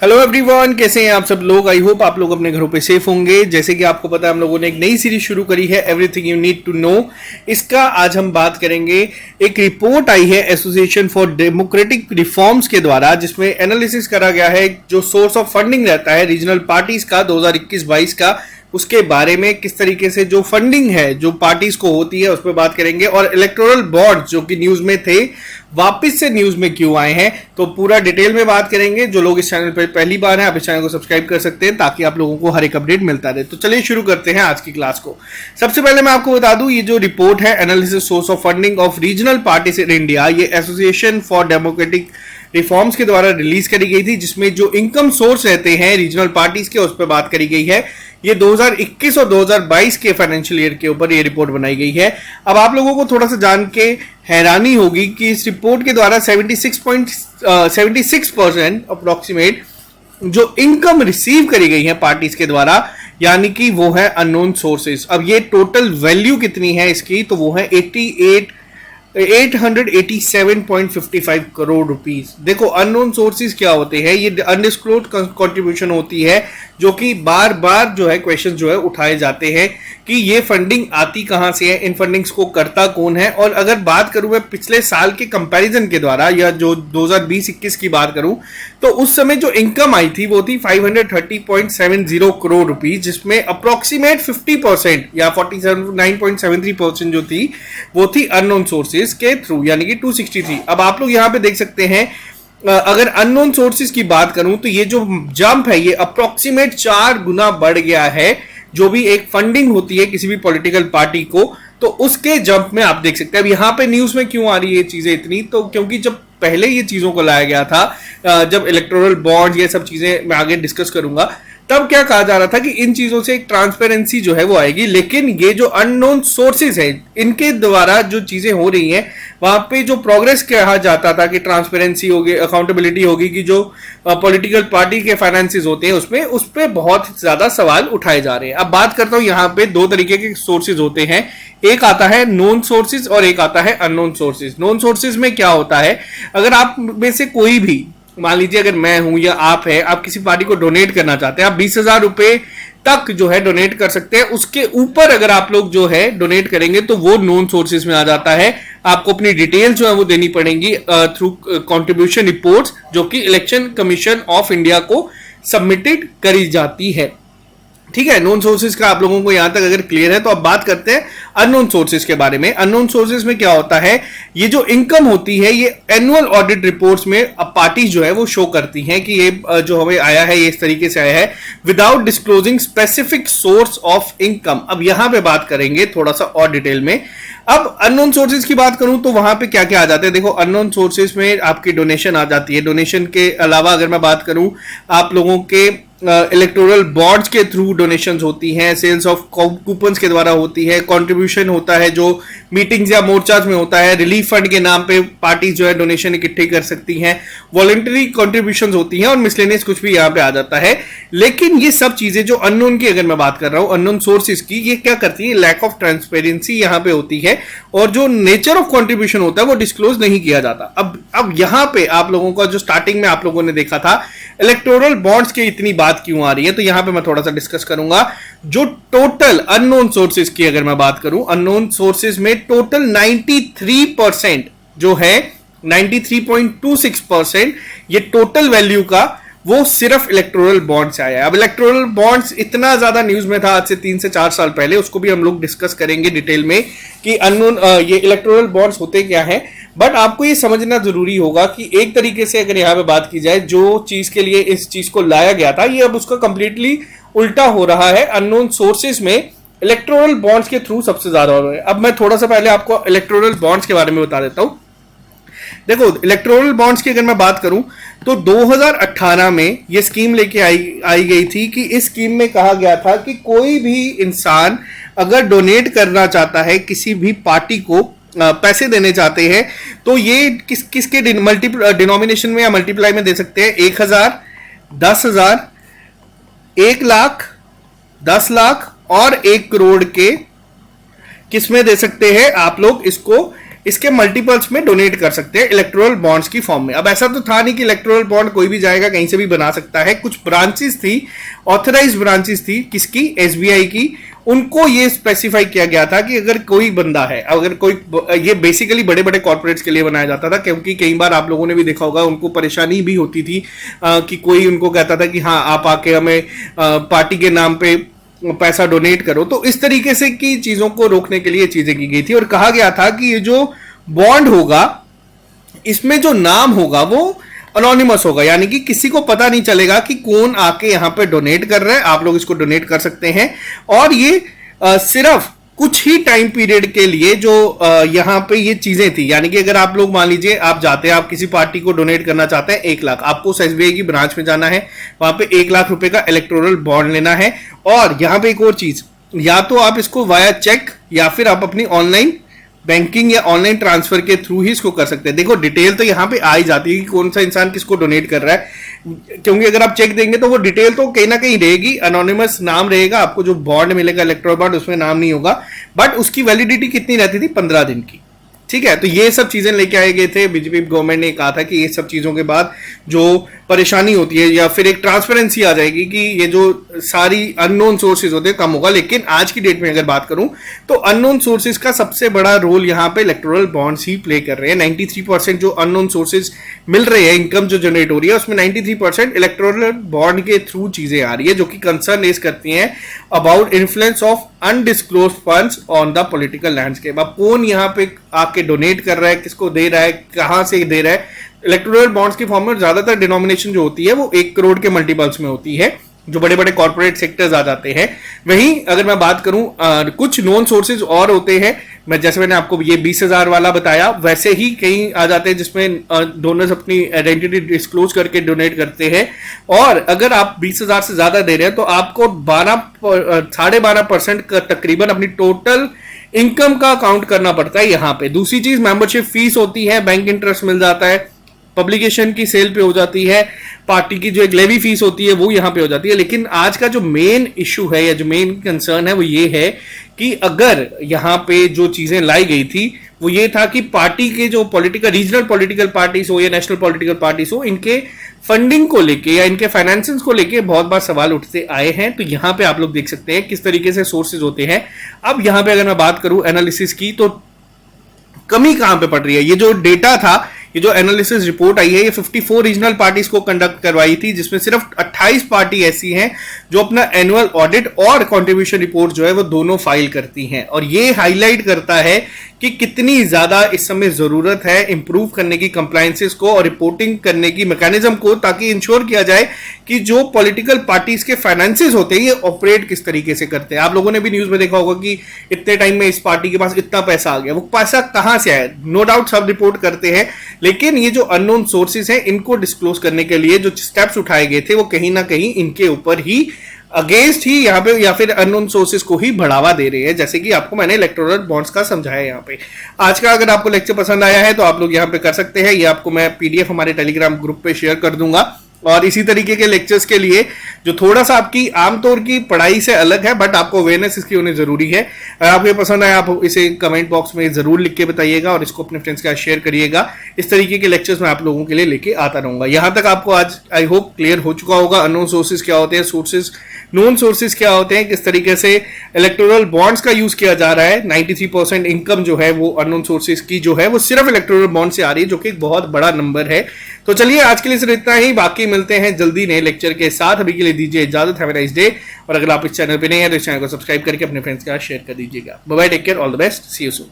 Hello everyone, कैसे हैं आप सब लोग। आई होप आप लोग अपने घरों पे सेफ होंगे। जैसे कि आपको पता है, हम लोगों ने एक नई सीरीज शुरू करी है, everything you need to know. इसका आज हम बात करेंगे। एक रिपोर्ट आई है एसोसिएशन फॉर डेमोक्रेटिक रिफॉर्म्स के द्वारा, जिसमें एनालिसिस करा गया है जो सोर्स ऑफ फंडिंग रहता है रीजनल पार्टीज का 2021-22 का, उसके बारे में किस तरीके से जो फंडिंग है जो पार्टीज को होती है उस पर बात करेंगे। और इलेक्टोरल बॉन्ड्स जो कि न्यूज में थे वापस से न्यूज में क्यों आए हैं, तो पूरा डिटेल में बात करेंगे। जो लोग इस चैनल पर पहली बार हैं, आप इस चैनल को सब्सक्राइब कर सकते हैं ताकि आप लोगों को हर एक अपडेट मिलता रहे। तो चलिए शुरू करते हैं आज की क्लास को। सबसे पहले मैं आपको बता दूं, ये जो रिपोर्ट है analysis source of funding of regional parties in India, ये एसोसिएशन फॉर डेमोक्रेटिक रिफॉर्म्स के द्वारा रिलीज करी गई थी, जिसमें जो इनकम सोर्स रहते हैं रीजनल पार्टीज के उस पर बात करी गई है। ये 2021 और 2022 के फाइनेंशियल ईयर के ऊपर ये रिपोर्ट बनाई गई है। अब आप लोगों को थोड़ा सा जान के हैरानी होगी कि इस रिपोर्ट के द्वारा 76% अप्रोक्सीमेट जो इनकम रिसीव करी गई है पार्टीज के द्वारा, यानी कि वो है अननोन सोर्सेज। अब ये टोटल वैल्यू कितनी है इसकी, तो वो है 887.55 करोड़ रुपीस। देखो, अननोन सोर्सेज क्या होते हैं, ये अनडिस्क्लोज्ड कंट्रीब्यूशन होती है, जो कि बार बार जो है क्वेश्चन जो है उठाए जाते हैं कि ये फंडिंग आती कहां से है, इन फंडिंग्स को करता कौन है। और अगर बात करूं मैं पिछले साल के कंपैरिजन के द्वारा, या जो 2020-21 की बात करूं, तो उस समय जो इनकम आई थी वो थी 530.70 करोड़ रुपीस, जिसमें अप्रोक्सीमेट 50% या 49.73% जो थी वो थी अननोन सोर्सेज के थ्रू, यानी कि 263। अब आप लोग यहां पे देख सकते हैं, अगर अननोन सोर्सेज की बात करूं तो ये जो जंप है ये अप्रोक्सीमेट 4 गुना बढ़ गया है। जो भी एक फंडिंग होती है किसी भी पॉलिटिकल पार्टी को, तो उसके जंप में आप देख सकते हैं। अब यहां पे न्यूज में क्यों आ रही है ये चीजें इतनी, तो क्योंकि जब पहले ये चीजों को लाया गया था, जब इलेक्टोरल बॉन्ड ये सब चीजें मैं आगे डिस्कस करूंगा, तब क्या कहा जा रहा था कि इन चीजों से एक ट्रांसपेरेंसी जो है वो आएगी। लेकिन ये जो अननोन सोर्सेज है इनके द्वारा जो चीजें हो रही हैं, वहां पे जो प्रोग्रेस कहा जाता था कि ट्रांसपेरेंसी होगी, अकाउंटेबिलिटी होगी, कि जो पॉलिटिकल पार्टी के फाइनेंसेस होते हैं उसमें, उस पर बहुत ज्यादा सवाल उठाए जा रहे हैं। अब बात करता हूं, यहाँ पे दो तरीके के सोर्सेज होते हैं, एक आता है नोन सोर्सेज और एक आता है अननोन सोर्सेज। नोन सोर्सेज में क्या होता है, अगर आप में से कोई भी, मान लीजिए अगर मैं हूं या आप है, आप किसी पार्टी को डोनेट करना चाहते हैं, आप 20,000 रुपए तक जो है डोनेट कर सकते हैं। उसके ऊपर अगर आप लोग जो है डोनेट करेंगे तो वो नोन सोर्सेज में आ जाता है। आपको अपनी डिटेल जो है वो देनी पड़ेंगी थ्रू कंट्रीब्यूशन रिपोर्ट्स, जो कि इलेक्शन कमीशन ऑफ इंडिया को सबमिटेड करी जाती है। ठीक है, नोन सोर्सेज का आप लोगों को यहां तक अगर क्लियर है, तो अब बात करते हैं अननोन सोर्सेज के बारे में। अननोन सोर्सेज में क्या होता है, ये जो इनकम होती है ये एनुअल ऑडिट रिपोर्ट्स में अब पार्टी जो है वो शो करती हैं कि ये जो हमें आया है ये इस तरीके से आया है, without disclosing specific source of income. अब यहां पे बात करेंगे थोड़ा सा और डिटेल में। अब अननोन सोर्सेज की बात करूं तो वहां पे क्या क्या आ जाते हैं। देखो, अननोन सोर्सेज में आपकी डोनेशन आ जाती है। डोनेशन के अलावा अगर मैं बात करूं, आप लोगों के इलेक्टोरल बॉन्ड्स के थ्रू डोनेशंस होती हैं, सेल्स ऑफ कूपन्स के द्वारा होती है, कंट्रीब्यूशन होता है जो मीटिंग्स या मोर्चाज में होता है, रिलीफ फंड के नाम पे पार्टीज जो है डोनेशन इकट्ठे कर सकती हैं, वॉलंटरी कंट्रीब्यूशंस होती हैं, और मिसलेनियस कुछ भी यहाँ पे आ जाता है। लेकिन ये सब चीजें जो अननोन की अगर मैं बात कर रहा हूँ, अननोन सोर्सेज की, ये क्या करती है, लैक ऑफ ट्रांसपेरेंसी यहाँ पे होती है, और जो नेचर ऑफ कंट्रीब्यूशन होता है वो डिस्क्लोज नहीं किया जाता। अब यहाँ पे आप लोगों का जो स्टार्टिंग में आप लोगों ने देखा था, इलेक्टोरल बॉन्ड्स की इतनी बात क्यों आ रही है, तो यहां पे मैं थोड़ा सा डिस्कस करूंगा। जो टोटल अननोन सोर्सेज की अगर मैं बात करूं, अननोन सोर्सेज में टोटल 93% जो है, 93.26% ये टोटल वैल्यू का वो सिर्फ इलेक्टोरल बॉन्ड से आया है। अब इलेक्टोरल बॉन्ड्स इतना ज्यादा न्यूज में था आज से 3 से 4 साल पहले, उसको भी हम लोग डिस्कस करेंगे डिटेल में कि अननोन ये इलेक्टोरल बॉन्ड्स होते क्या है। बट आपको ये समझना जरूरी होगा कि एक तरीके से अगर यहाँ पे बात की जाए, जो चीज के लिए इस चीज को लाया गया था, ये अब उसका कंप्लीटली उल्टा हो रहा है। अननोन सोर्सेज में इलेक्टोरल बॉन्ड्स के थ्रू सबसे ज्यादा हो रहा है। अब मैं थोड़ा सा पहले आपको इलेक्टोरल बॉन्ड्स के बारे में बता देता हूं। देखो, इलेक्टोरल बॉन्ड्स की अगर मैं बात करूं तो 2018 में ये स्कीम लेके आई गई थी, कि इस स्कीम में कहा गया था कि कोई भी इंसान अगर डोनेट करना चाहता है, किसी भी पार्टी को पैसे देने चाहते हैं, तो ये किसके डिनोमिनेशन में या मल्टीप्लाई में दे सकते हैं, 1,000, 10,000, 1 लाख, 10 लाख और 1 करोड़ के किस में दे सकते हैं आप लोग इसको इसके मल्टीपल्स में डोनेट कर सकते हैं इलेक्टोरल बॉन्ड्स की फॉर्म में। अब ऐसा तो था नहीं कि इलेक्टोरल बॉन्ड कोई भी जाएगा कहीं से भी बना सकता है, कुछ ब्रांचेस थी, ऑथराइज्ड ब्रांचेस थी, किसकी, एसबीआई की, उनको ये स्पेसिफाई किया गया था कि अगर कोई बंदा है, अगर कोई, ये बेसिकली बड़े बड़े कॉर्पोरेट्स के लिए बनाया जाता था, क्योंकि कई बार आप लोगों ने भी देखा होगा उनको परेशानी भी होती थी कि कोई उनको कहता था कि हाँ आप आके हमें पार्टी के नाम पे पैसा डोनेट करो। तो इस तरीके से की चीजों को रोकने के लिए चीजें की गई थी और कहा गया था कि ये जो बॉन्ड होगा इसमें जो नाम होगा वो अनोनिमस होगा, यानी कि किसी को पता नहीं चलेगा कि कौन आके यहां पे डोनेट कर रहा है। आप लोग इसको डोनेट कर सकते हैं और ये सिर्फ कुछ ही टाइम पीरियड के लिए जो यहां पे ये चीजें थी, यानी कि अगर आप लोग मान लीजिए आप जाते हैं, आप किसी पार्टी को डोनेट करना चाहते हैं 1 लाख, आपको एसबीआई की ब्रांच में जाना है, वहां पे 1 लाख रुपए का इलेक्टोरल बॉन्ड लेना है। और यहां पे एक और चीज, या तो आप इसको वाया चेक या फिर आप अपनी ऑनलाइन बैंकिंग या ऑनलाइन ट्रांसफर के थ्रू ही इसको कर सकते हैं। देखो डिटेल तो यहाँ पे आ ही जाती है कि कौन सा इंसान किसको डोनेट कर रहा है, क्योंकि अगर आप चेक देंगे तो वो डिटेल तो कहीं ना कहीं रहेगी, अनोनिमस नाम रहेगा, आपको जो बॉन्ड मिलेगा इलेक्टोरल बॉन्ड उसमें नाम नहीं होगा, बट उसकी वैलिडिटी कितनी रहती थी, 15 दिन की। ठीक है, तो ये सब चीजें लेके आए गए थे। बीजेपी गवर्नमेंट ने कहा था कि ये सब चीजों के बाद जो परेशानी होती है या फिर एक ट्रांसपेरेंसी आ जाएगी कि ये जो सारी अननोन सोर्सेज होते हैं कम होगा। लेकिन आज की डेट में अगर बात करूं तो अननोन सोर्सेज का सबसे बड़ा रोल यहां पे इलेक्टोरल बॉन्ड्स ही प्ले कर रहे हैं। 93% जो अननोन सोर्सेज मिल रहे हैं, इनकम जो जनरेट हो रही है उसमें 93% इलेक्टोरल बॉन्ड के थ्रू चीजें आ रही है, जो कि कंसर्न रेज करती हैं about influence of undisclosed funds on the political landscape. अब कौन यहाँ पे आके डोनेट कर रहा है, किसको दे रहा है, कहां से दे रहा है। इलेक्टोरल बॉन्ड्स की फॉर्म में ज्यादातर डिनोमिनेशन जो होती है वो 1 करोड़ के मल्टीपल्स में होती है, जो बड़े बड़े कॉर्पोरेट सेक्टर्स आ जाते हैं। वहीं अगर मैं बात करूं कुछ नॉन सोर्सेज और होते हैं, मैं जैसे मैंने आपको ये 20,000 वाला बताया, वैसे ही कई आ जाते हैं जिसमें डोनर्स अपनी आइडेंटिटी डिस्क्लोज करके डोनेट करते हैं। और अगर आप 20,000 से ज्यादा दे रहे हैं तो आपको 12.5% का तकरीबन अपनी टोटल इनकम का काउंट करना पड़ता है यहाँ पे। दूसरी चीज मेंबरशिप फीस होती है, बैंक इंटरेस्ट मिल जाता है, पब्लिकेशन की सेल पे हो जाती है, पार्टी की जो एक लेवी फीस होती है वो यहाँ पे हो जाती है। लेकिन आज का जो मेन इशू है या जो मेन कंसर्न है वो ये है कि अगर यहाँ पे जो चीजें लाई गई थी वो ये था कि पार्टी के जो पॉलिटिकल, रीजनल पॉलिटिकल पार्टीज हो या नेशनल पॉलिटिकल पार्टीज हो, इनके फंडिंग को लेके या इनके फाइनेंसिंग को लेके बहुत बार सवाल उठते आए हैं। तो यहाँ पे आप लोग देख सकते हैं किस तरीके से सोर्सेज होते हैं। अब यहाँ पे अगर मैं बात करूं एनालिसिस की तो कमी कहां पे पड़ रही है। ये जो डेटा था, ये जो एनालिसिस रिपोर्ट आई है, ये 54 रीजनल पार्टीज को कंडक्ट करवाई थी, जिसमें सिर्फ 28 पार्टी ऐसी हैं जो अपना एनुअल ऑडिट और कंट्रीब्यूशन रिपोर्ट जो है वो दोनों फाइल करती हैं। और ये हाईलाइट करता है कि कितनी ज्यादा इस समय जरूरत है इंप्रूव करने की कंप्लायंसेस को और रिपोर्टिंग करने की मैकेनिज्म को, ताकि इंश्योर किया जाए कि जो पॉलिटिकल पार्टीज के फाइनेंसेस होते हैं ये ऑपरेट किस तरीके से करते हैं। आप लोगों ने भी न्यूज में देखा होगा कि इतने टाइम में इस पार्टी के पास इतना पैसा आ गया, वो पैसा कहां से आया, नो डाउट सब रिपोर्ट करते हैं, लेकिन ये जो अननोन सोर्सेज हैं इनको डिस्क्लोज करने के लिए जो स्टेप्स उठाए गए थे वो कहीं ना कहीं इनके ऊपर ही अगेंस्ट ही यहाँ पे या फिर अननोन सोर्सेज को ही बढ़ावा दे रहे हैं, जैसे कि आपको मैंने इलेक्टोरल बॉन्ड्स का समझाया यहाँ पे। आज का अगर आपको लेक्चर पसंद आया है तो आप लोग यहाँ पे कर सकते हैं, ये आपको मैं पीडीएफ हमारे टेलीग्राम ग्रुप पे शेयर कर दूंगा। और इसी तरीके के लेक्चर्स के लिए जो थोड़ा सा आपकी आमतौर की पढ़ाई से अलग है बट आपको अवेयरनेस इसकी होनी जरूरी है, अगर आपको ये पसंद आया आप इसे कमेंट बॉक्स में जरूर लिख के बताइएगा और इसको अपने फ्रेंड्स के साथ शेयर करिएगा। इस तरीके के लेक्चर्स मैं आप लोगों के लिए लेके आता रहूंगा। यहां तक आपको आज आई होप क्लियर हो चुका होगा अननोन सोर्सेज क्या होते हैं, सोर्सेज नोन सोर्सेज क्या होते हैं, किस तरीके से इलेक्टोरल बॉन्ड्स का यूज किया जा रहा है। 93% इनकम जो है वो अननोन सोर्सेज की जो है वो सिर्फ इलेक्टोरल बॉन्ड से आ रही है, जो कि एक बहुत बड़ा नंबर है। तो चलिए आज के लिए सिर्फ इतना ही, बाकी मिलते हैं जल्दी नए लेक्चर के साथ। अभी के लिए दीजिए इजाजत, हैव अ नाइस डे। और अगर आप इस चैनल पे नए हैं तो इस चैनल को सब्सक्राइब करके अपने फ्रेंड्स के साथ शेयर कर दीजिएगा। Bye bye, take care, all the best, see you soon.